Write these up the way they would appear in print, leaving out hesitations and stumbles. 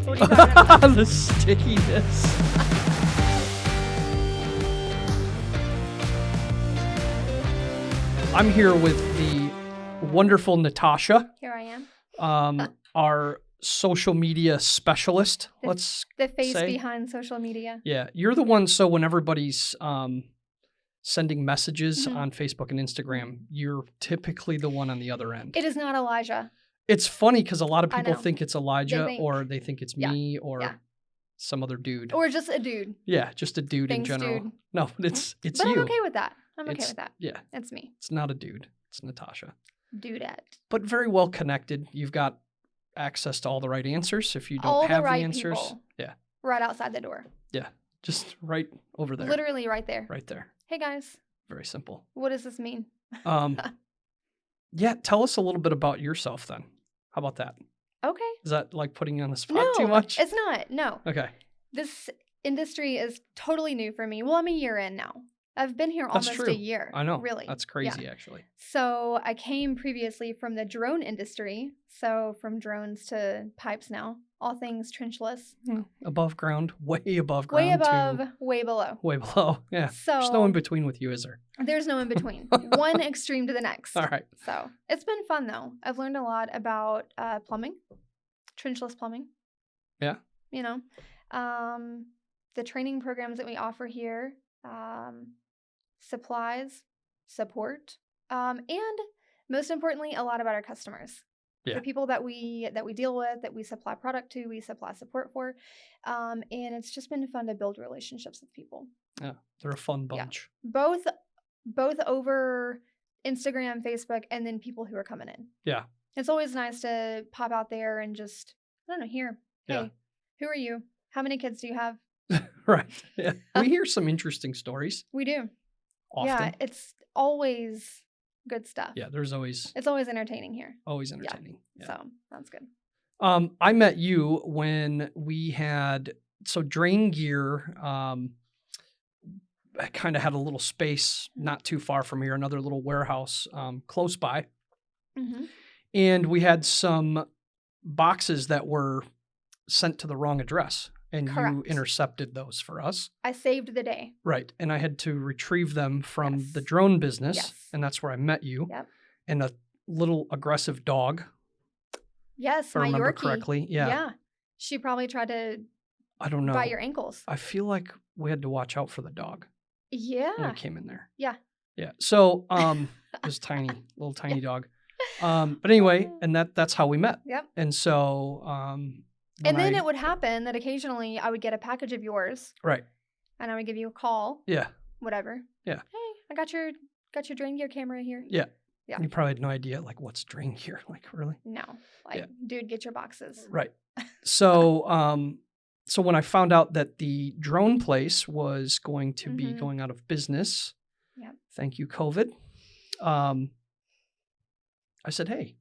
So what are you talking about? The stickiness. I'm here with the wonderful Natasha, Here I am. our social media specialist. The face say. behind social media. Yeah, you're the one. So when everybody's sending messages Mhm. on Facebook and Instagram, you're typically the one on the other end. It is not Elijah. It's funny because a lot of I people know. think it's Elijah, think- or they think it's Yeah, me, or yeah. some other dude. Or just a dude. Yeah, just a dude in Thanks, general. dude. No, it's But you. I'm okay with that. I'm okay It's- with that. Yeah, It's me. it's not a dude. It's Natasha. Dudette. But very well connected. You've got access to all the right answers. If you don't All have the right answers, people. yeah, Right outside the door. just right over there. Literally right there. Right there. Hey guys, Very simple. what does this mean? Yeah, tell us a little bit about yourself then. How about that? Okay. Is that like putting you on the spot No, too much? it's not. No. Okay. This industry is totally new for me. Well, I'm a year in now. I've been here That's almost true. a year. I know. Really. That's crazy, actually. So I came previously from the drone industry. So from drones to pipes now, all things trenchless. Above ground, way above Way ground. above, to way below. way below. Yeah. So There's no in between with you, is there? there's no in between. One extreme to the next. All right. So it's been fun though. I've learned a lot about plumbing, trenchless plumbing. Yeah. You know, the training programs that we offer here, supplies, support, and most importantly, a lot about our customers. Yeah. The people that we deal with, that we supply product to, we supply support for, and it's just been fun to build relationships with people. Yeah. They're a fun bunch. Both over Instagram, Facebook, and then people who are coming in. Yeah. It's always nice to pop out there and just, I don't know, hear, hey, Yeah. who are you? How many kids do you have? Right. Yeah. We hear some interesting stories We do. often. Yeah, it's always good stuff. Yeah, there's always It's always entertaining here. entertaining. Yeah. So that's good. I met you when we had DrainGear kind of had a little space not too far from here, another little warehouse close by. Mm-hmm. And we had some boxes that were sent to the wrong address, and you Correct. intercepted those for us. I saved the day. Right. And I had to retrieve them from Yes. the drone business, Yes. and that's where I met you. Yep. And a little aggressive dog, Yes, if I my remember Yorkie. correctly. Yeah. She probably tried to I don't know. bite your ankles. I feel like we had to watch out for the dog when Yeah. we came in there. Yeah. Yeah. So it was tiny, little tiny dog. But anyway, and that's how we met. Yep. And so And then it would happen that occasionally I would get a package of yours right. and I would give you a call, Yeah. whatever. Yeah. Hey, I got your DrainGear camera here. Yeah. Yeah. You probably had no idea like what's DrainGear, like really. No. Like, Yeah. dude, get your boxes. Right. So so when I found out that the drone place was going to be Mhm. going out of business, Yep. thank you, COVID. I said, hey,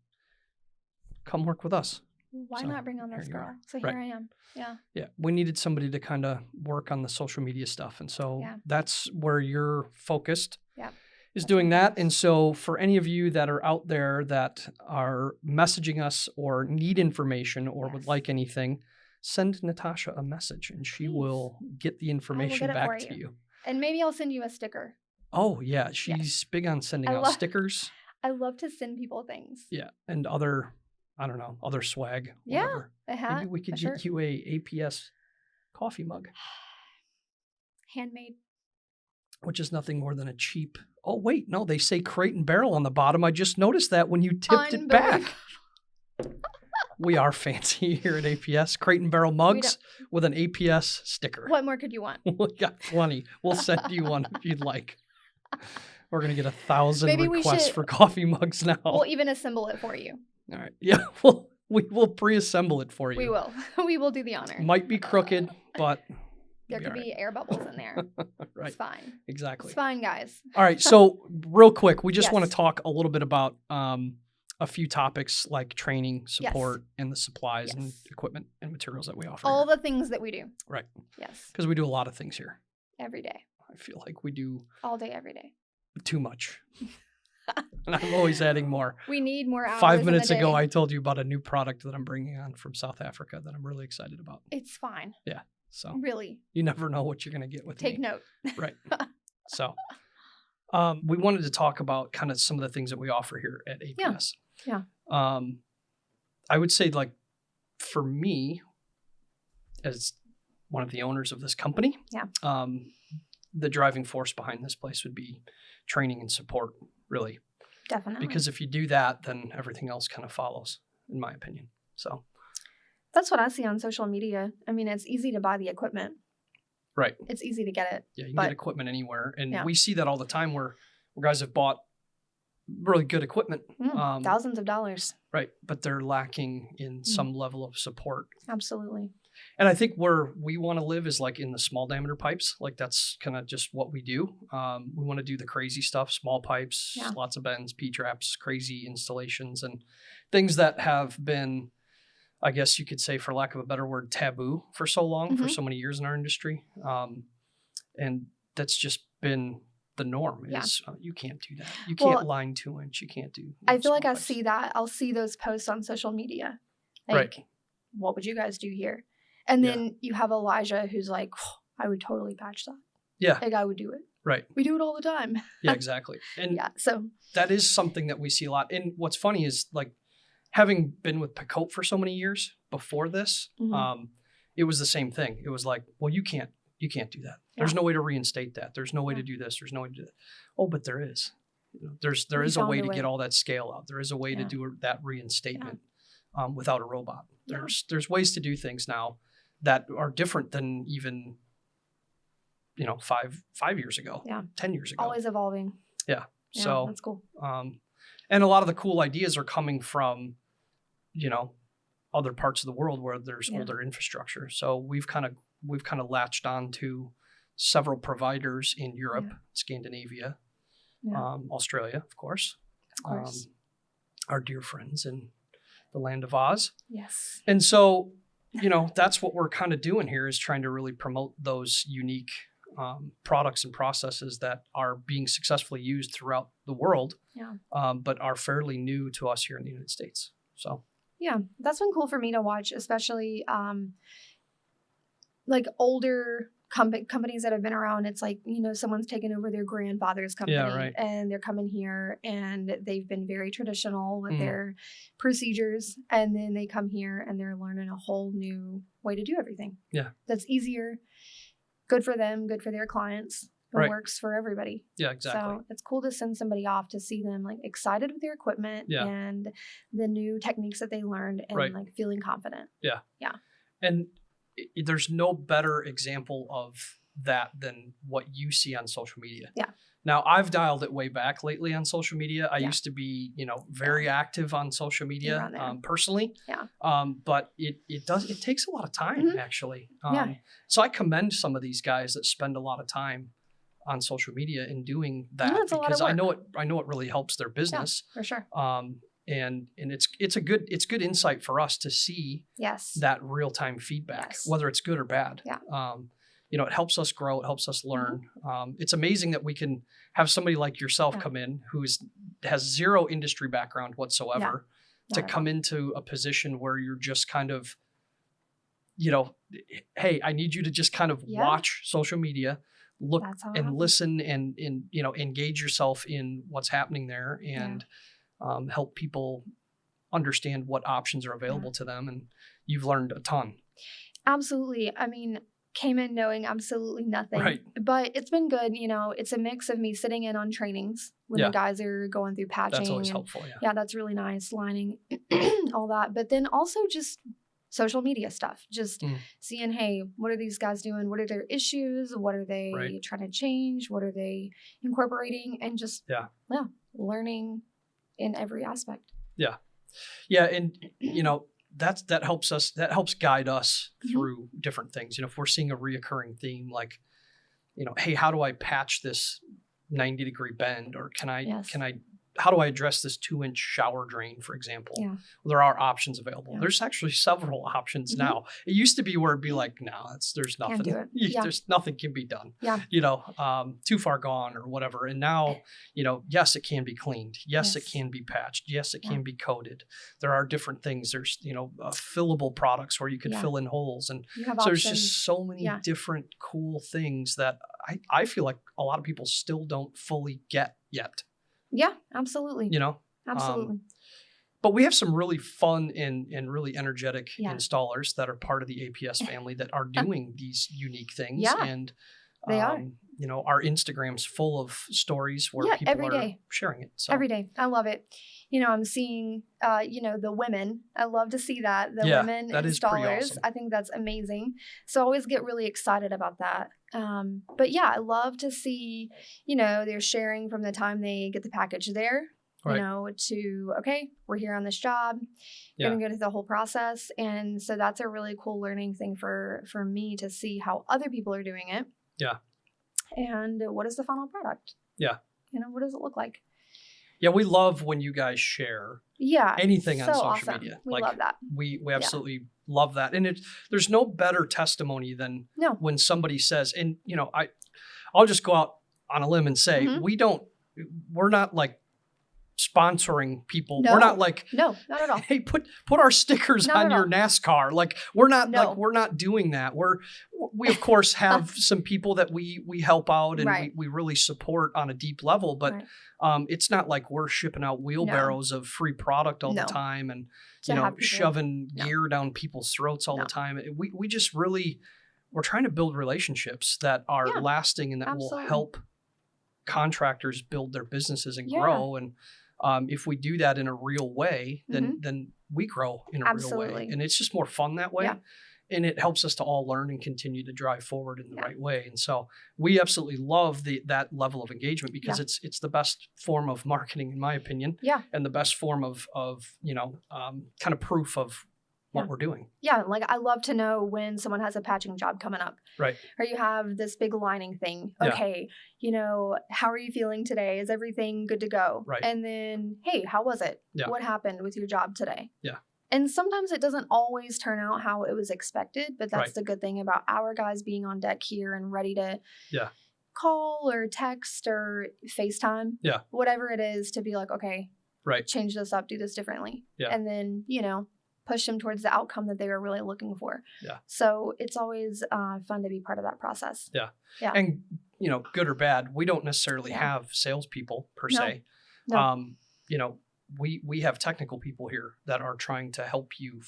come work with us. Why So, not bring on here this you girl? are. So Right. here I am. Yeah. Yeah, we needed somebody to kind of work on the social media stuff. And so Yeah. that's where you're focused, Yeah. is That's doing my that. focus. And so for any of you that are out there that are messaging us or need information or would Yes. like anything, send Natasha a message and she Please. will get the information it back for to you. you. And maybe I'll send you a sticker. Oh, yeah. She's big on sending I out love- stickers. I love to send people things. Yeah. And other, I don't know, other swag. Yeah. Whatever. A hat. Maybe we could a get shirt. you a APS coffee mug, Handmade. which is nothing more than a cheap. Oh, wait. No, they say Crate and Barrel on the bottom. I just noticed that when you tipped it back. We are fancy here at APS. Crate and Barrel mugs with an APS sticker. What more could you want? We got plenty. We'll send you one if you'd like. We're going to get 1,000 Maybe we requests should- for coffee mugs now. We'll even assemble it for you. All right. Yeah, we will pre-assemble it for you. We will. We will do the honor. Might be crooked, but There it'll could be be air bubbles in there. all right. It's Right. fine. Exactly. It's fine, guys. All right. So real quick, we just want to Yes. talk a little bit about a few topics like training, support, and the supplies and Yes. equipment and materials that we offer. All the things that we do. Right. Yes. Because we do a lot of things here. Every day. I feel like we do All day, every day. too much. And I'm always adding more. We need more hours 5 in the minutes ago, day. I told you about a new product that I'm bringing on from South Africa that I'm really excited about. It's fine. Yeah. So Really. you never know what you're going to get with Take me. note. Right. So we wanted to talk about kind of some of the things that we offer here at APS. Yeah. I would say, like, for me, as one of the owners of this company, the driving force behind this place would be training and support, really. Definitely. Because if you do that, then everything else kind of follows, in my opinion. So that's what I see on social media. I mean, it's easy to buy the equipment. Right. It's easy to get it. Yeah, you can get equipment anywhere. And we see that all the time where guys have bought really good equipment. Thousands of dollars. Right. But they're lacking in some level of support. Absolutely. And I think where we want to live is like in the small diameter pipes. Like that's kind of just what we do. We want to do the crazy stuff, small pipes, lots of bends, P-traps, crazy installations, and things that have been, I guess you could say, for lack of a better word, taboo for so long, for so many years in our industry. And that's just been the norm is you can't do that. You can't line 2-inch. You can't do. I feel like I see that. I'll see those posts on social media. Like, what would you guys do here? And then you have Elijah who's like, I would totally patch that. Yeah. Like I would do it. Right. We do it all the time. Yeah, exactly. And so that is something that we see a lot. And what's funny is, like, having been with Pecope for so many years before this, it was the same thing. It was like, well, you can't do that. There's no way to reinstate that. There's no way to do this. There's no way to do that. Oh, but there is. You know, there is a way to get all that scale out. There is a way to do that reinstatement without a robot. There's ways to do things now that are different than even, 5 years ago, 10 years ago. Always evolving. Yeah. So that's cool. And a lot of the cool ideas are coming from, other parts of the world where there's older infrastructure. So we've kind of latched on to several providers in Europe, Scandinavia, Australia, of course. Our dear friends in the land of Oz. Yes. And so, that's what we're kind of doing here, is trying to really promote those unique products and processes that are being successfully used throughout the world, but are fairly new to us here in the United States. So, yeah, that's been cool for me to watch, especially like older companies that have been around. It's like, someone's taken over their grandfather's company and they're coming here and they've been very traditional with their procedures. And then they come here and they're learning a whole new way to do everything. Yeah. That's easier, good for them, good for their clients. It works for everybody. Yeah, exactly. So it's cool to send somebody off to see them like excited with their equipment and the new techniques that they learned and like feeling confident. Yeah. Yeah. And there's no better example of that than what you see on social media. Yeah. Now, I've dialed it way back lately on social media. I used to be, very active on social media personally. Yeah. But it takes a lot of time, actually. So I commend some of these guys that spend a lot of time on social media in doing that, because I know it really helps their business. Yeah, for sure. And it's good insight for us to see that real-time feedback, whether it's good or bad. Yeah. It helps us grow. It helps us learn. It's amazing that we can have somebody like yourself come in who has zero industry background whatsoever to come into a position where you're just kind of, hey, I need you to just kind of watch social media, look and listen and engage yourself in what's happening there and help people understand what options are available to them. And you've learned a ton. Absolutely. I mean, came in knowing absolutely nothing, but it's been good. It's a mix of me sitting in on trainings when the guys are going through patching. That's always helpful. Yeah, that's really nice. Lining, all that. But then also just social media stuff, just seeing, hey, what are these guys doing? What are their issues? What are they trying to change? What are they incorporating? And just, learning in every aspect. Yeah. Yeah. And, that helps guide us through different things. If we're seeing a reoccurring theme, like, hey, how do I patch this 90-degree bend? Or can I how do I address this 2-inch shower drain, for example? Yeah. Well, there are options available. Yeah. There's actually several options now. It used to be where it'd be like, no, there's nothing. Can't do it. There's nothing can be done. Yeah. Too far gone or whatever. And now, yes, it can be cleaned. Yes, it Yes. can be patched. Yes, it can be coated. There are different things. There's, fillable products where you can fill in holes. And You have so options. there's just so many different cool things that I feel like a lot of people still don't fully get yet. Yeah, absolutely. Absolutely. But we have some really fun and really energetic Yeah. installers that are part of the APS family that are doing these unique things. Yeah, And they are. Our Instagram's full of stories where people every are day. sharing it. So. Every day. I love it. I'm seeing, the women. I love to see that. The women that is pretty installers. awesome. I think that's amazing. So I always get really excited about that. But yeah, I love to see, they're sharing from the time they get the package there, to, okay, we're here on this job. Going to go through the whole process. And so that's a really cool learning thing for me to see how other people are doing it. Yeah. And what is the final product? Yeah. What does it look like? Yeah, we love when you guys share anything on social awesome. media. We love that. We absolutely love that. And there's no better testimony than when somebody says, and I'll just go out on a limb and say, we're not like sponsoring people. No. We're not like, no, not at all. Hey, put our stickers on your NASCAR. Like we're not doing that. We of course have some people that we help out and we really support on a deep level, but it's not like we're shipping out wheelbarrows of free product all the time and shoving gear down people's throats all the time. We just really, we're trying to build relationships that are lasting and that will help contractors build their businesses and grow. And if we do that in a real way, then we grow in a real way. And it's just more fun that way. Yeah. And it helps us to all learn and continue to drive forward in the right way. And so we absolutely love that level of engagement because it's the best form of marketing, in my opinion. Yeah. And the best form of kind of proof of what we're doing. Yeah. Like I love to know when someone has a patching job coming up. Right. Or you have this big lining thing. Okay. How are you feeling today? Is everything good to go? Right. And then, hey, how was it? Yeah. What happened with your job today? Yeah. And sometimes it doesn't always turn out how it was expected, but that's the good thing about our guys being on deck here and ready to call or text or FaceTime. Yeah. Whatever it is to be like, okay, change this up, do this differently. Yeah. And then, push them towards the outcome that they were really looking for. Yeah. So it's always fun to be part of that process. Yeah. Yeah. And, good or bad, we don't necessarily have salespeople per se. No. We have technical people here that are trying to help you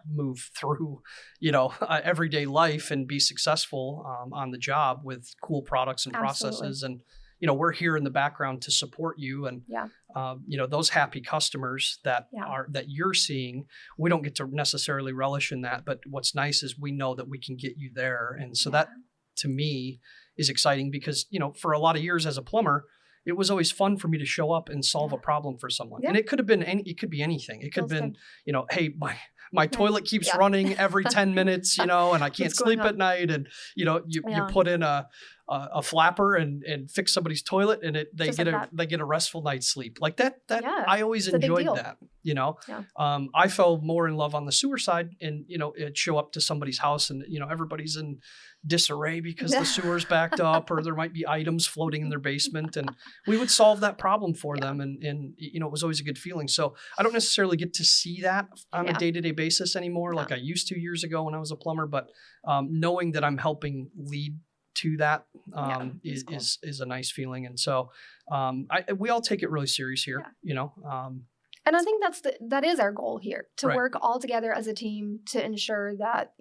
move through, everyday life and be successful on the job with cool products and processes. And, we're here in the background to support you. And, those happy customers that you're seeing, we don't get to necessarily relish in that. But what's nice is we know that we can get you there. And so that to me is exciting because, for a lot of years as a plumber, it was always fun for me to show up and solve a problem for someone. Yeah. And it could have been it could be anything. It could have been, hey, my toilet keeps running every 10 minutes, and I can't sleep at night. And, you put in a flapper and fix somebody's toilet and they get a restful night's sleep. Like that I always enjoyed that, I fell more in love on the sewer side and, it'd show up to somebody's house and, everybody's in disarray because the sewer's backed up or there might be items floating in their basement and we would solve that problem for them. And, it was always a good feeling. So I don't necessarily get to see that on a day-to-day basis anymore like I used to years ago when I was a plumber, but knowing that I'm helping lead to that is a nice feeling. And so we all take it really serious here, And I think that is our goal here, to work all together as a team to ensure that,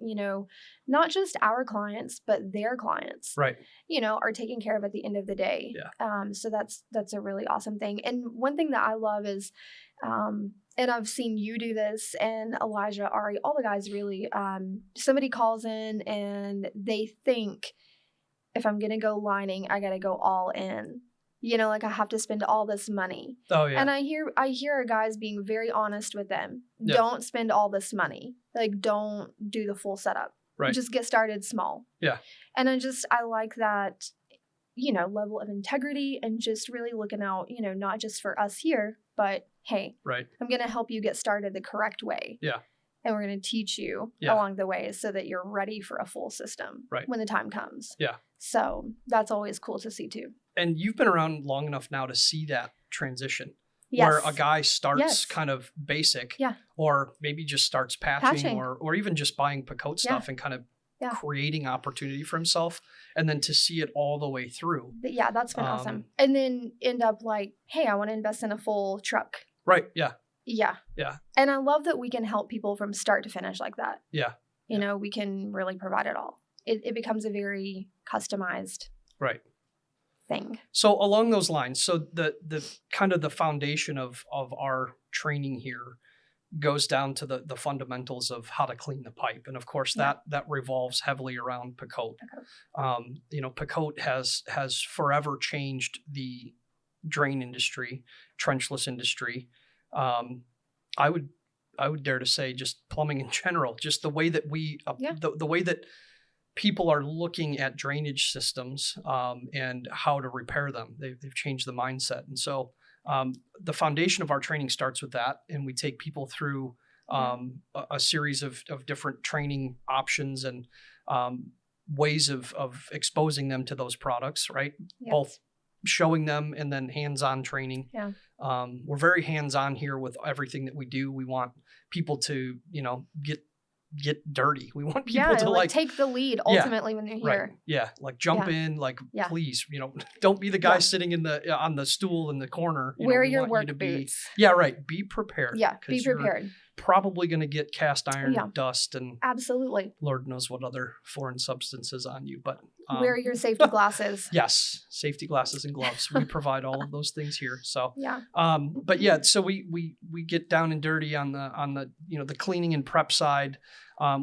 not just our clients, but their clients, are taken care of at the end of the day. Yeah. So that's a really awesome thing. And one thing that I love is, and I've seen you do this and Elijah, Ari, all the guys really, somebody calls in and they think, if I'm going to go lining, I got to go all in. Like I have to spend all this money. Oh yeah. And I hear our guys being very honest with them. Yeah. Don't spend all this money. Like don't do the full setup. Right. Just get started small. Yeah. And I like that, level of integrity and just really looking out, not just for us here, but hey, right. I'm going to help you get started the correct way. Yeah. And we're going to teach you along the way so that you're ready for a full system when the time comes. Yeah. So that's always cool to see too. And you've been around long enough now to see that transition. Yes. Where a guy starts kind of basic or maybe just starts patching. Or even just buying Pacote stuff and kind of creating opportunity for himself, and then to see it all the way through. Yeah, that's been awesome. And then end up like, hey, I want to invest in a full truck. Right. Yeah. Yeah. Yeah. And I love that we can help people from start to finish like that. Yeah. We can really provide it all. It becomes a very customized thing. So along those lines, so the kind of the foundation of our training here goes down to the fundamentals of how to clean the pipe. And of course that revolves heavily around Pacote. Pacote has forever changed the drain industry, trenchless industry. I would dare to say just plumbing in general, just the way that the way that people are looking at drainage systems and how to repair them. They've changed the mindset. And so the foundation of our training starts with that. And we take people through a series of different training options and ways of exposing them to those products, right? Yeah. Both showing them and then hands-on training. Yeah. We're very hands-on here with everything that we do. We want people to, get dirty. We want people to take the lead ultimately when they're here. Right. Yeah. Like jump in, please, don't be the guy sitting on the stool in the corner. Wear your work boots. Yeah. Right. Be prepared. Yeah. Be prepared. You're probably going to get cast iron dust and absolutely Lord knows what other foreign substances on you, but wear your safety glasses. Yes. Safety glasses and gloves. We provide all of those things here. So, but so we get down and dirty on the, the cleaning and prep side,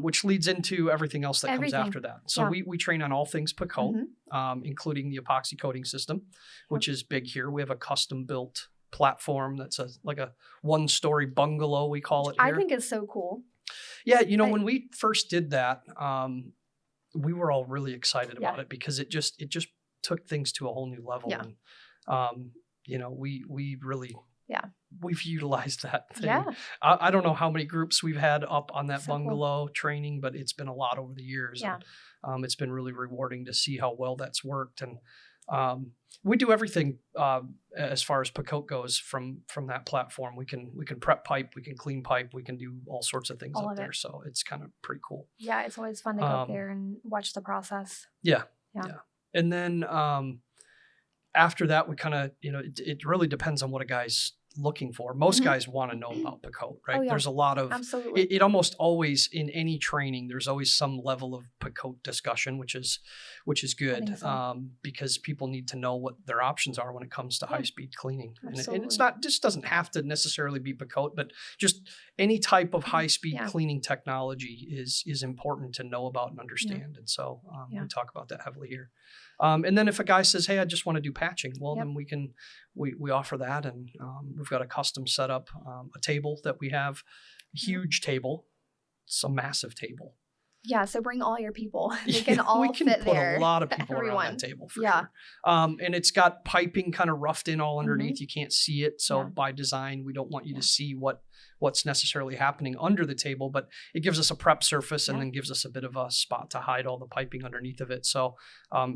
which leads into everything else that comes after that. So we train on all things Pacote, including the epoxy coating system, which is big here. We have a custom built platform that's like a one-story bungalow, we call it here. I think it's so cool. Yeah, when we first did that, we were all really excited about it because it just took things to a whole new level. Yeah. And we really we've utilized that thing. Yeah. I don't know how many groups we've had up on that bungalow training, but it's been a lot over the years. Yeah. And, it's been really rewarding to see how well that's worked. And we do everything as far as Pacote goes from that platform. We can prep pipe, we can clean pipe, we can do all sorts of things up there. So it's kind of pretty cool. Yeah, it's always fun to go up there and watch the process. Yeah. And then after that, we kind of, it really depends on what a guy's looking for. Most guys want to know about Pacote, right? Oh, yeah. There's a lot of, it almost always in any training, there's always some level of Pacote discussion, which is good because people need to know what their options are when it comes to high-speed cleaning. And it's not, just doesn't have to necessarily be Pacote, but just any type of high-speed cleaning technology is important to know about and understand. And so we talk about that heavily here. And then if a guy says, hey, I just want to do patching, well, then we offer that. And we've got a custom setup, a table that we have, a huge table. It's a massive table. Yeah, so bring all your people. They can all fit there. We can put a lot of people around that table for sure. And it's got piping kind of roughed in all underneath. You can't see it. So by design, we don't want you to see what's necessarily happening under the table, but it gives us a prep surface and then gives us a bit of a spot to hide all the piping underneath of it. So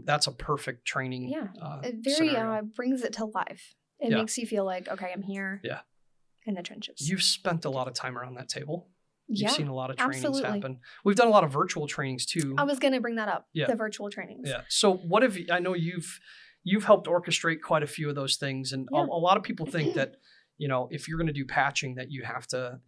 that's a perfect training. Yeah, it very brings it to life. It makes you feel like, okay, I'm here in the trenches. You've spent a lot of time around that table. You've seen a lot of trainings happen. We've done a lot of virtual trainings too. I was going to bring that up, the virtual trainings. Yeah. So what have you, I know you've helped orchestrate quite a few of those things. And a lot of people think that, if you're going to do patching that you have to,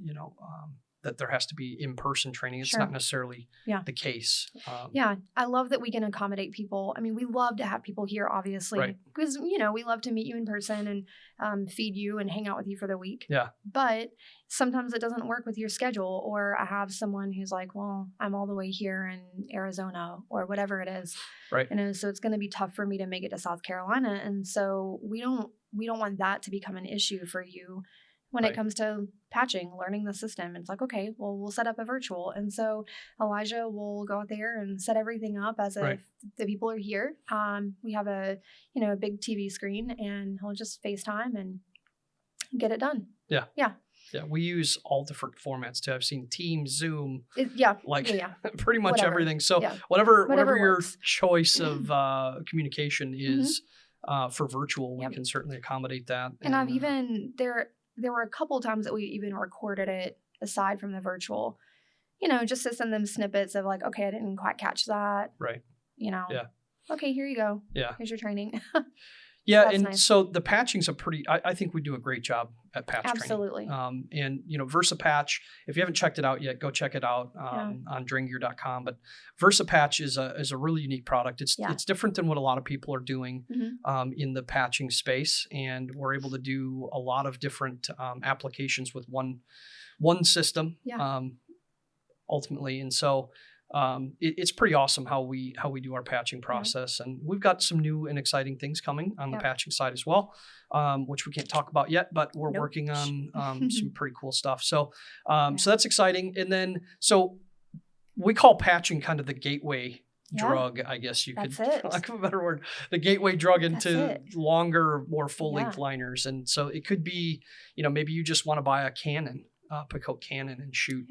that there has to be in-person training. It's not necessarily the case. I love that we can accommodate people. I mean, we love to have people here, obviously, because, we love to meet you in person and feed you and hang out with you for the week. Yeah. But sometimes it doesn't work with your schedule, or I have someone who's like, well, I'm all the way here in Arizona or whatever it is. Right. So it's going to be tough for me to make it to South Carolina. And so we don't want that to become an issue for you. when it comes to patching, learning the system. It's like, okay, well, we'll set up a virtual. And so Elijah will go out there and set everything up as if the people are here. We have a big TV screen, and he'll just FaceTime and get it done. Yeah. We use all different formats too. I've seen Teams, Zoom, pretty much everything. So whatever your choice of communication is for virtual, we can certainly accommodate that. And I've even there were a couple times that we even recorded it aside from the virtual, just to send them snippets of like, okay, I didn't quite catch that. Right. Okay, here you go. Yeah. Here's your training. Yeah, and nice. So the patching's I think we do a great job at patch Absolutely. training. And VersaPatch, if you haven't checked it out yet, go check it out on DrainGear.com. But VersaPatch is a really unique product. It's different than what a lot of people are doing in the patching space, and we're able to do a lot of different applications with one system ultimately. And so it's pretty awesome how we do our patching process, and we've got some new and exciting things coming on the patching side as well, which we can't talk about yet, but we're working on some pretty cool stuff. So so that's exciting. And then so we call patching kind of the gateway drug, I guess you could, lack of a better word, the gateway drug into longer, more full length liners. And so it could be, maybe you just want to buy a Canon. Picote Cannon and shoot,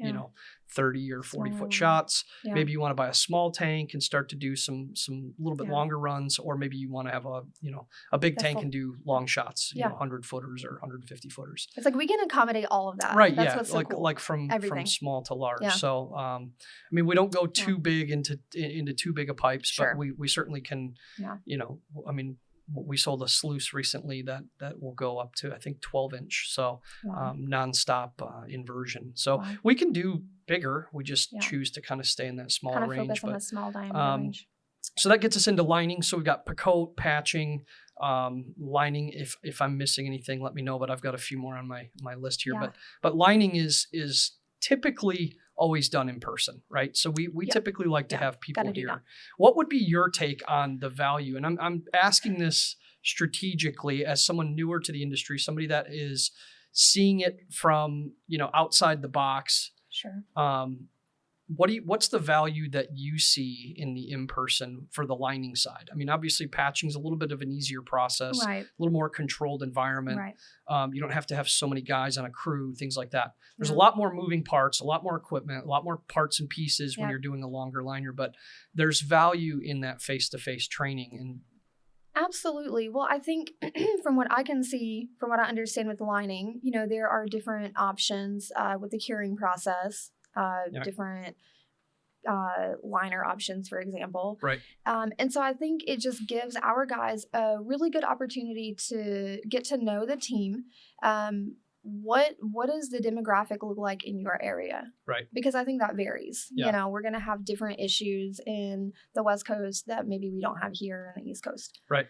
30 or 40 foot shots. Yeah. Maybe you want to buy a small tank and start to do some little bit longer runs, or maybe you want to have a big tank and do long shots, 100 footers or 150 footers. It's like we can accommodate all of that. Right. That's what's so like cool. like from small to large. Yeah. So we don't go too big into too big of pipes, but we certainly can. We sold a sluice recently that will go up to, I think, 12 inch. So nonstop inversion. So we can do bigger. We just choose to kind of stay in that smaller range. Focus on the small diameter range. So that gets us into lining. So we've got Picote, patching, lining. If I'm missing anything, let me know. But I've got a few more on my list here. But lining is typically always done in person, right? So we typically like to have people here. What would be your take on the value? And I'm asking this strategically as someone newer to the industry, somebody that is seeing it from, outside the box. Sure. What's the value that you see in the in-person for the lining side? I mean, obviously patching is a little bit of an easier process, a little more controlled environment. Right. You don't have to have so many guys on a crew, things like that. There's a lot more moving parts, a lot more equipment, a lot more parts and pieces when you're doing a longer liner, but there's value in that face-to-face training. And absolutely. Well, I think from what I can see, from what I understand with lining, there are different options with the curing process. Different liner options, for example. Right. And so I think it just gives our guys a really good opportunity to get to know the team. What does the demographic look like in your area? Right. Because I think that varies. We're going to have different issues in the West Coast that maybe we don't have here in the East Coast. Right.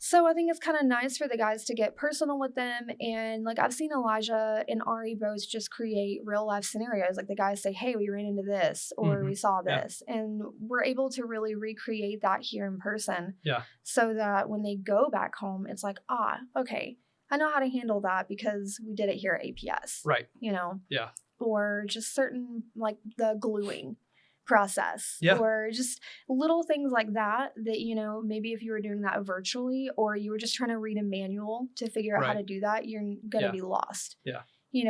So I think it's kind of nice for the guys to get personal with them. And like I've seen Elijah and Ari both just create real life scenarios. Like the guys say, hey, we ran into this or we saw this. And we're able to really recreate that here in person. Yeah. So that when they go back home, it's like, okay, I know how to handle that because we did it here at APS. Right. Yeah. Or just certain like the gluing process or just little things like that maybe if you were doing that virtually or you were just trying to read a manual to figure out how to do that, you're going to be lost. Yeah.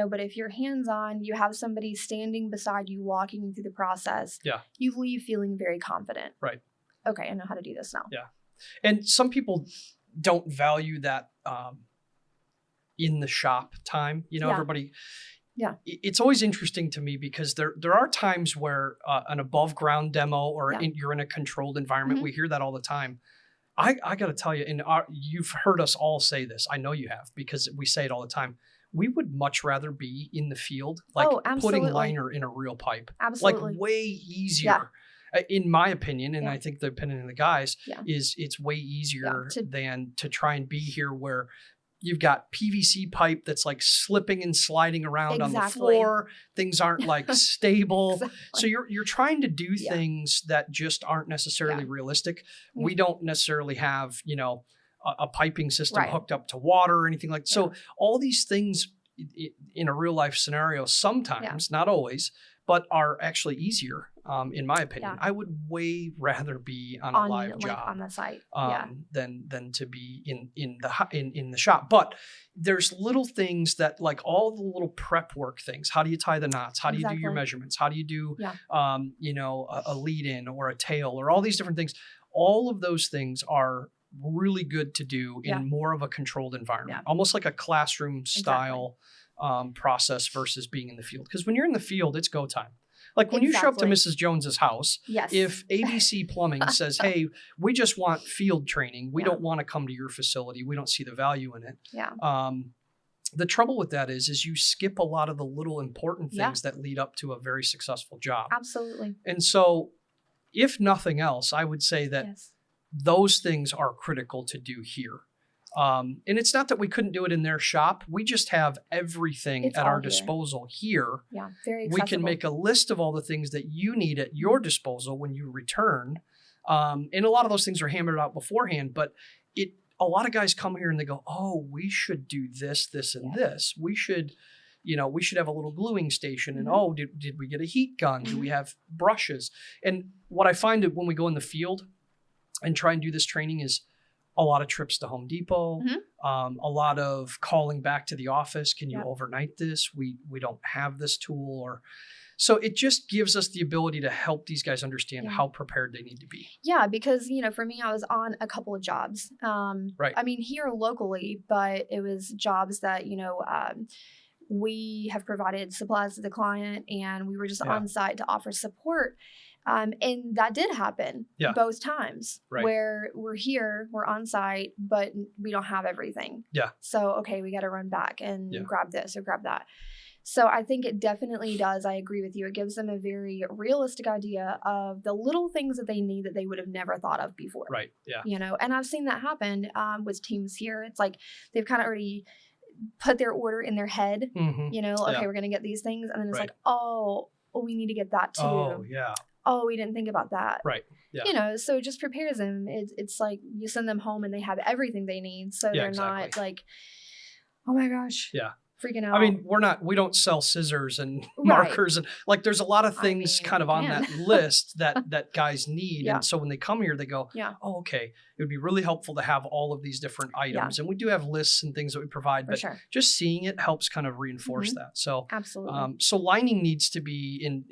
But if you're hands-on, you have somebody standing beside you, walking you through the process, you leave feeling very confident. Right. Okay, I know how to do this now. Yeah. And some people don't value that in the shop time. Everybody... Yeah, it's always interesting to me because there are times where an above ground demo or you're in a controlled environment. We hear that all the time. I got to tell you, you've heard us all say this. I know you have because we say it all the time. We would much rather be in the field, like putting liner in a real pipe. Absolutely. Like way easier. In my opinion, and I think the opinion of the guys is it's way easier than to try and be here where you've got PVC pipe that's like slipping and sliding around on the floor. Things aren't like stable. So you're trying to do things that just aren't necessarily realistic. We don't necessarily have, a piping system hooked up to water or anything like that. So all these things, in a real life scenario sometimes, not always, but are actually easier, in my opinion. I would way rather be on a live job on the site, than to be in the shop. But there's little things that, like all the little prep work things. How do you tie the knots? How do you do your measurements? How do you do a lead in or a tail or all these different things? All of those things are really good to do in more of a controlled environment, almost like a classroom style process versus being in the field. Because when you're in the field, it's go time. Like when you show up to Mrs. Jones's house, if ABC Plumbing says, hey, we just want field training, we don't want to come to your facility, we don't see the value in it. The trouble with that is you skip a lot of the little important things that lead up to a very successful job. Absolutely. And so if nothing else, I would say that those things are critical to do here. And it's not that we couldn't do it in their shop. We just have everything at our disposal here. Yeah, very accessible. We can make a list of all the things that you need at your disposal when you return. And a lot of those things are hammered out beforehand, but a lot of guys come here and they go, oh, we should do this, this, and this. We should have a little gluing station. And oh, did we get a heat gun? Do we have brushes? And what I find that when we go in the field and try and do this training is a lot of trips to Home Depot, a lot of calling back to the office. Can you overnight this? We don't have this tool. So it just gives us the ability to help these guys understand how prepared they need to be. Yeah, because, for me, I was on a couple of jobs. I mean, here locally, but it was jobs that, we have provided supplies to the client and we were just on site to offer support. And that did happen both times where we're here, we're on site, but we don't have everything. So, okay, we got to run back and grab this or grab that. So I think it definitely does. I agree with you. It gives them a very realistic idea of the little things that they need that they would have never thought of before. Right. Yeah. And I've seen that happen with teams here. It's like they've kind of already put their order in their head, okay, we're going to get these things. And then it's like, oh, we need to get that too. Oh, yeah. Oh, we didn't think about that. Right. Yeah. So it just prepares them. It's like you send them home and they have everything they need. So they're not like, oh my gosh. Yeah. Freaking out. I mean, we don't sell scissors and markers and like there's a lot of things kind of on that list that guys need. And so when they come here, they go, oh, okay, it would be really helpful to have all of these different items. And we do have lists and things that we provide, but just seeing it helps kind of reinforce that. So absolutely. So lining needs to be in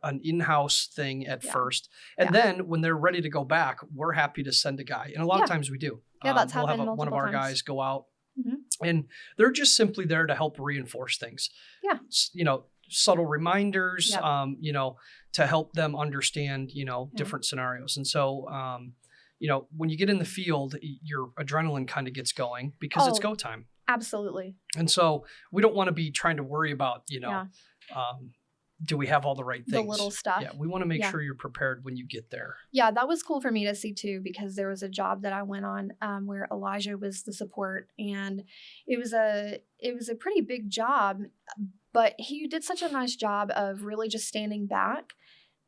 an in-house thing at first. And then when they're ready to go back, we're happy to send a guy. And a lot of times we do. Yeah, that's happened we'll have one of our guys go out. And they're just simply there to help reinforce things. Yeah. Subtle reminders, to help them understand, different scenarios. And so, when you get in the field, your adrenaline kind of gets going because it's go time. Absolutely. And so we don't want to be trying to worry about, do we have all the right things? The little stuff. Yeah, we want to make sure you're prepared when you get there. Yeah, that was cool for me to see too, because there was a job that I went on where Elijah was the support, and it was a pretty big job, but he did such a nice job of really just standing back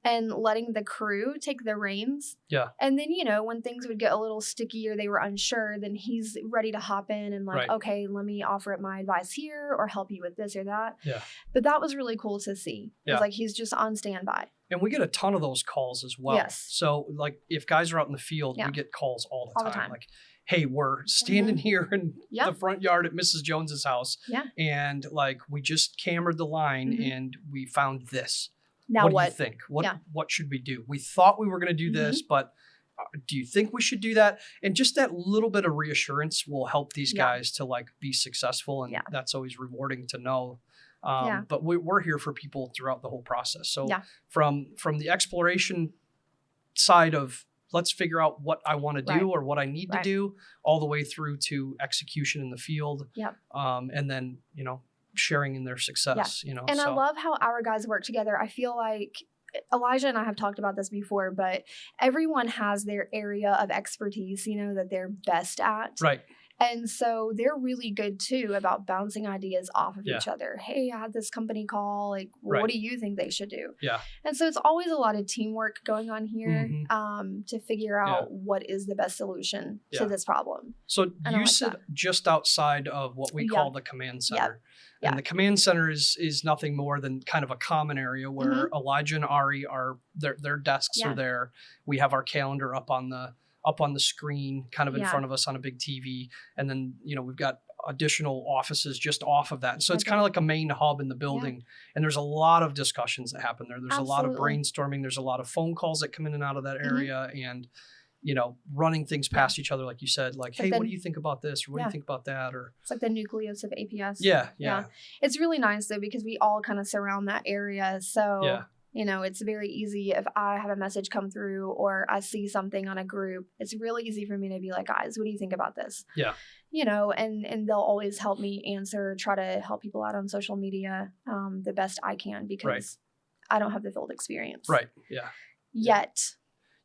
and letting the crew take the reins. Yeah. And then, when things would get a little sticky or they were unsure, then he's ready to hop in and okay, let me offer up my advice here or help you with this or that. Yeah. But that was really cool to see. Yeah. It's like he's just on standby. And we get a ton of those calls as well. Yes. So like if guys are out in the field, we get calls all the time. Like, hey, we're standing here in the front yard at Mrs. Jones's house. Yeah. And like we just cambered the line and we found this. Now what do you think? What should we do? We thought we were going to do this, but do you think we should do that? And just that little bit of reassurance will help these guys to like be successful. And that's always rewarding to know. But we're here for people throughout the whole process. So from the exploration side of let's figure out what I want to do or what I need to do, all the way through to execution in the field. Yep. And then, sharing in their success, And I love how our guys work together. I feel like Elijah and I have talked about this before, but everyone has their area of expertise, that they're best at. Right. And so they're really good too about bouncing ideas off of Yeah. each other. Hey, I had this company call. Like, Right. what do you think they should do? Yeah. And so it's always a lot of teamwork going on here Mhm. to figure out what is the best solution to this problem. So And I you like sit that. just outside of what we call the command center. Yeah. And the command center is nothing more than kind of a common area where Elijah and Ari are, their desks are there. We have our calendar up on the screen, kind of in front of us on a big TV. And then, we've got additional offices just off of that. So it's kind of like a main hub in the building. And there's a lot of discussions that happen there. There's a lot of brainstorming. There's a lot of phone calls that come in and out of that area. And, running things past each other, like you said, like, hey, what do you think about this? Or what do you think about that? Or it's like the nucleus of APS. Yeah. It's really nice though, because we all kind of surround that area. So, it's very easy if I have a message come through or I see something on a group, it's really easy for me to be like, guys, what do you think about this? Yeah. And they'll always help me answer, try to help people out on social media the best I can, because I don't have the field experience. Right. Yeah. Yet.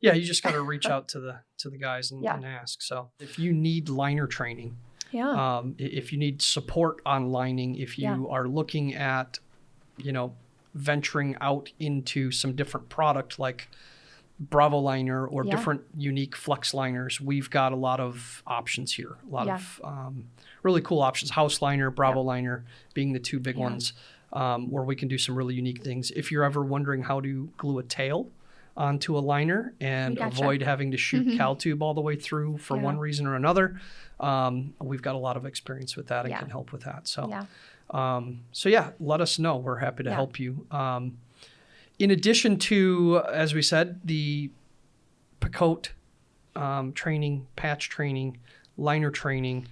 Yeah, you just got to reach out to the guys and ask. So if you need liner training, if you need support on lining, if you are looking at, venturing out into some different product like Bravo liner or different unique flex liners, we've got a lot of options here. A lot of really cool options. House liner, Bravo liner being the two big ones, where we can do some really unique things. If you're ever wondering how to glue a tail onto a liner and avoid having to shoot cal tube all the way through for one reason or another, we've got a lot of experience with that and can help with that. So, let us know. We're happy to help you. In addition to, as we said, the Picote training, patch training, liner training,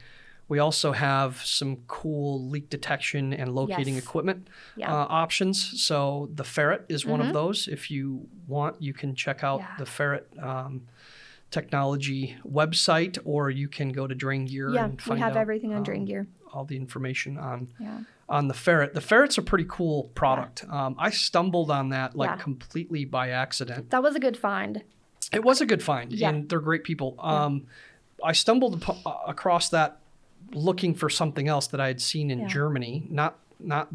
we also have some cool leak detection and locating equipment options. So the Ferret is one of those. If you want, you can check out the Ferret technology website, or you can go to DrainGear and find out. We have everything on DrainGear. All the information on the Ferret. The Ferret's a pretty cool product. I stumbled on that completely by accident. That was a good find. It was a good find, and they're great people. I stumbled across that looking for something else that I had seen in Germany, not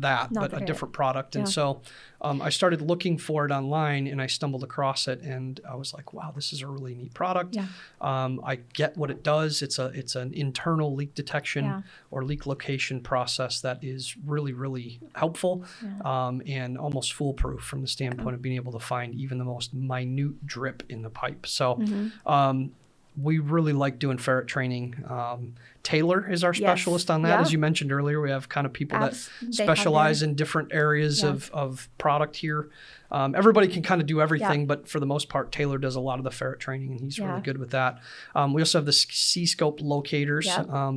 that, but a different product. And so I started looking for it online, and I stumbled across it, and I was like, wow, this is a really neat product. I get what it does. It's an internal leak detection or leak location process that is really, really helpful and almost foolproof from the standpoint of being able to find even the most minute drip in the pipe. So we really like doing Ferret training. Taylor is our specialist on that. As you mentioned earlier, we have kind of people that specialize in different areas of product here. Everybody can kind of do everything, but for the most part, Taylor does a lot of the Ferret training, and he's really good with that. We also have the C-scope locators.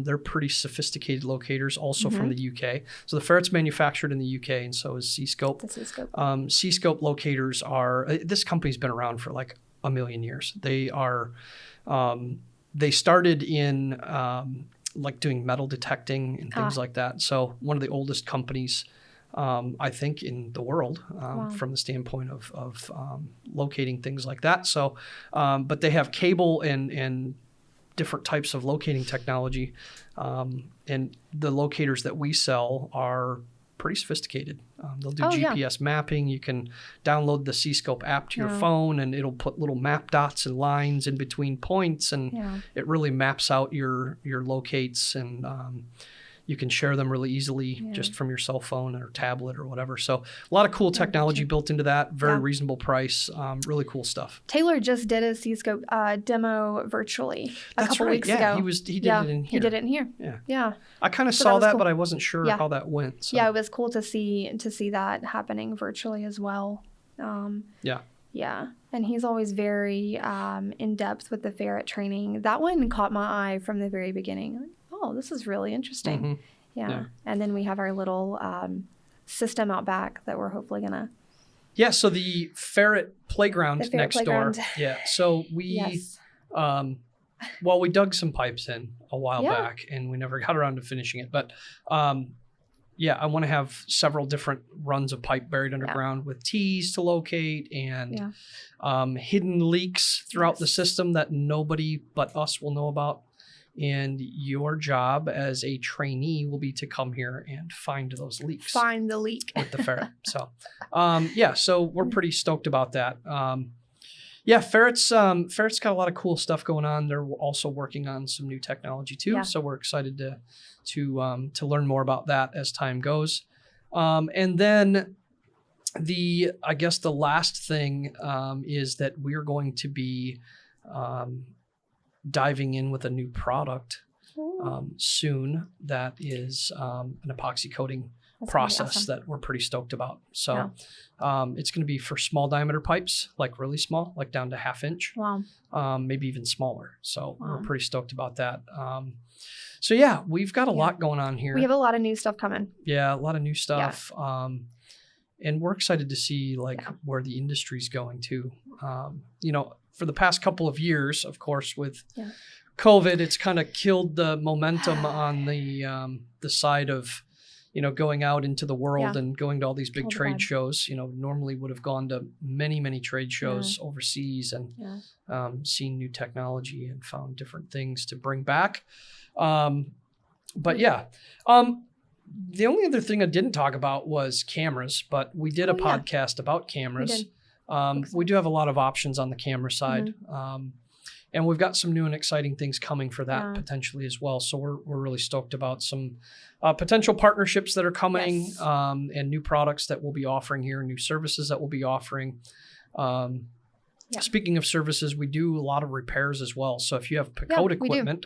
They're pretty sophisticated locators, also from the UK. So the Ferret's manufactured in the UK, and so is C-scope. The C-scope. C-scope locators are, this company's been around for like a million years. They are, they started in like doing metal detecting and things like that. So one of the oldest companies, I think, in the world from the standpoint of locating things like that. So, but they have cable and different types of locating technology. And the locators that we sell are pretty sophisticated. They'll do GPS mapping. You can download the C-scope app to your phone, and it'll put little map dots and lines in between points, and it really maps out your locates, and you can share them really easily just from your cell phone or tablet or whatever. So a lot of cool technology built into that. Very reasonable price. Really cool stuff. Taylor just did a C-scope demo virtually a couple weeks ago. He did it in here. He did it in here. Yeah. I kind of saw that, cool. But I wasn't sure how that went. So. Yeah, it was cool to see that happening virtually as well. Yeah. And he's always very in depth with the Ferret training. That one caught my eye from the very beginning. Oh, this is really interesting. Yeah. And then we have our little system out back that we're hopefully going to. Yeah. So the Ferret playground next door. Yeah. So we, well, we dug some pipes in a while back, and we never got around to finishing it. But I want to have several different runs of pipe buried underground with T's to locate and hidden leaks throughout the system that nobody but us will know about And your job as a trainee will be to come here and find those leaks. Find the leak. With the ferret. So, so we're pretty stoked about that. Ferret's got a lot of cool stuff going on. They're also working on some new technology too. Yeah. So we're excited to learn more about that as time goes. And then the last thing is that we're going to be diving in with a new product soon that is an epoxy coating process that we're pretty stoked about. So it's going to be for small diameter pipes, like really small, like down to 1/2 inch. Wow. Maybe even smaller. So we're pretty stoked about that. So yeah, we've got a lot going on here. We have a lot of new stuff coming. Yeah, a lot of new stuff. And we're excited to see where the industry's going too. For the past couple of years, of course, with COVID, it's kind of killed the momentum on the side of, going out into the world and going to all these big trade shows. Normally would have gone to many, many trade shows overseas and seen new technology and found different things to bring back. The only other thing I didn't talk about was cameras, but we did a podcast about cameras. We do have a lot of options on the camera side. And we've got some new and exciting things coming for that potentially as well. So we're really stoked about some potential partnerships that are coming and new products that we'll be offering here, new services that we'll be offering. Speaking of services, we do a lot of repairs as well. So if you have Picote equipment,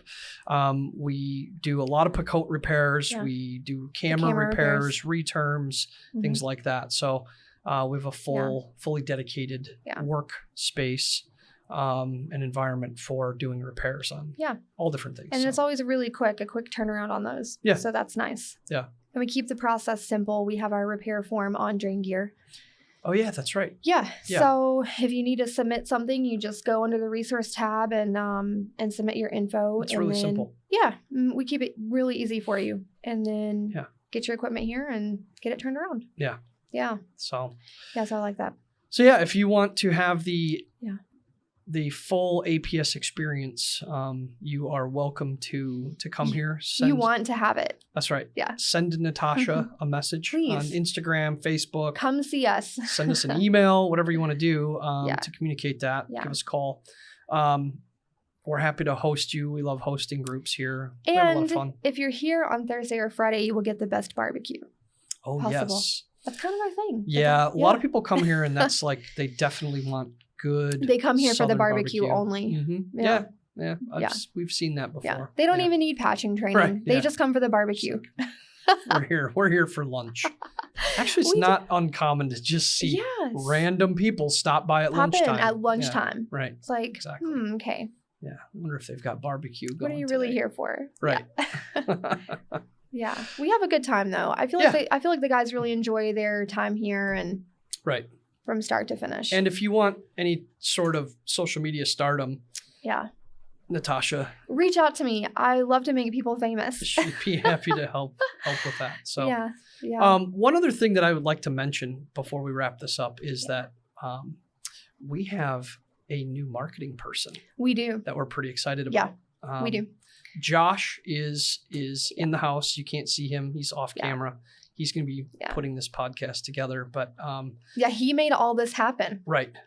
we do a lot of Picote repairs. Yeah. We do camera repairs, reterms, things like that. So we have a fully dedicated workspace and environment for doing repairs on all different things. And it's always a quick turnaround on those. Yeah. So that's nice. Yeah. And we keep the process simple. We have our repair form on DrainGear. Oh, yeah, that's right. Yeah. So if you need to submit something, you just go under the resource tab and submit your info. It's really simple. Yeah. We keep it really easy for you. And then get your equipment here and get it turned around. Yeah. Yeah. So I like that. So yeah, if you want to have the full APS experience, you are welcome to come here. You want to have it. That's right. Yeah. Send Natasha a message on Instagram, Facebook. Come see us. Send us an email, whatever you want to do to communicate that. Give us a call. We're happy to host you. We love hosting groups here. We have a lot of fun. If you're here on Thursday or Friday, you will get the best barbecue possible. Yes. That's kind of our thing. Yeah. A lot of people come here and that's they definitely want good. They come here for the barbecue only. Mm-hmm. Yeah. We've seen that before. Yeah. They don't even need patching training. Right. They just come for the barbecue. We're here for lunch. Actually, it's not uncommon to just see random people stop by at lunchtime. At lunchtime. Yeah. Right. It's exactly. Okay. Yeah. I wonder if they've got barbecue going. What are you really here for? Right. Yeah. We have a good time though. I feel like the guys really enjoy their time here and from start to finish. And if you want any sort of social media stardom, Natasha, reach out to me. I love to make people famous. She'd be happy to help with that. So yeah. One other thing that I would like to mention before we wrap this up is that we have a new marketing person. We do. That we're pretty excited about. Yeah, we do. Josh is in the house. You can't see him. He's off camera. He's going to be putting this podcast together, but he made all this happen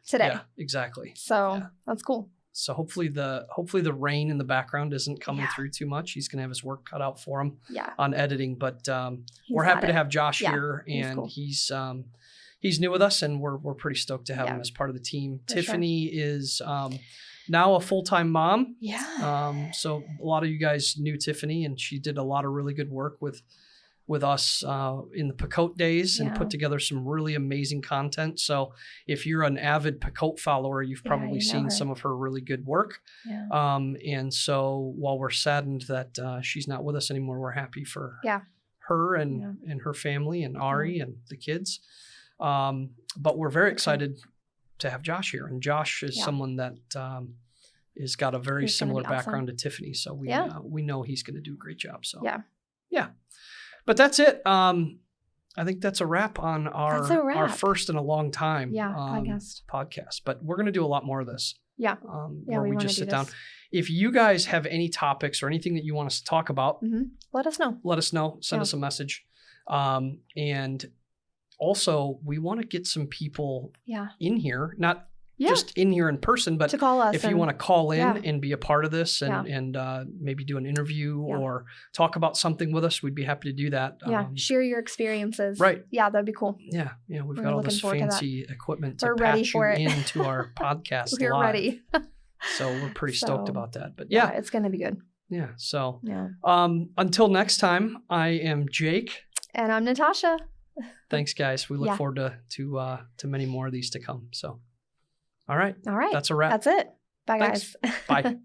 today. Yeah, exactly. So that's cool. So hopefully the rain in the background isn't coming through too much. He's going to have his work cut out for him on editing, but we're happy to have Josh here, and he's new with us, and we're pretty stoked to have him as part of the team. Tiffany is now a full-time mom. Yeah. So a lot of you guys knew Tiffany, and she did a lot of really good work with us in the Picote days and put together some really amazing content. So if you're an avid Picote follower, you've probably seen some of her really good work. Yeah. And so while we're saddened that she's not with us anymore, we're happy for her and her family and Ari and the kids. But we're very excited to have Josh here. And Josh is someone that has got a very similar background to Tiffany. So we know he's going to do a great job. So yeah. But that's it. I think that's a wrap on our first in a long time podcast. But we're going to do a lot more of this. Yeah. Where we just sit down. If you guys have any topics or anything that you want us to talk about, let us know. Let us know. Send us a message. And also, we want to get some people in here, not just in here in person, but to call us if you want to call in and be a part of this and maybe do an interview or talk about something with us, we'd be happy to do that. Share your experiences. Right. Yeah, that'd be cool. Yeah. We've got all this fancy equipment to we're ready patch for you it. into our podcast We're live. ready. So we're pretty stoked about that. But it's going to be good. Yeah. So until next time, I am Jake. And I'm Natasha. Thanks, guys. We look forward to many more of these to come. So, all right. All right. That's a wrap. That's it. Bye, Thanks. guys. Bye.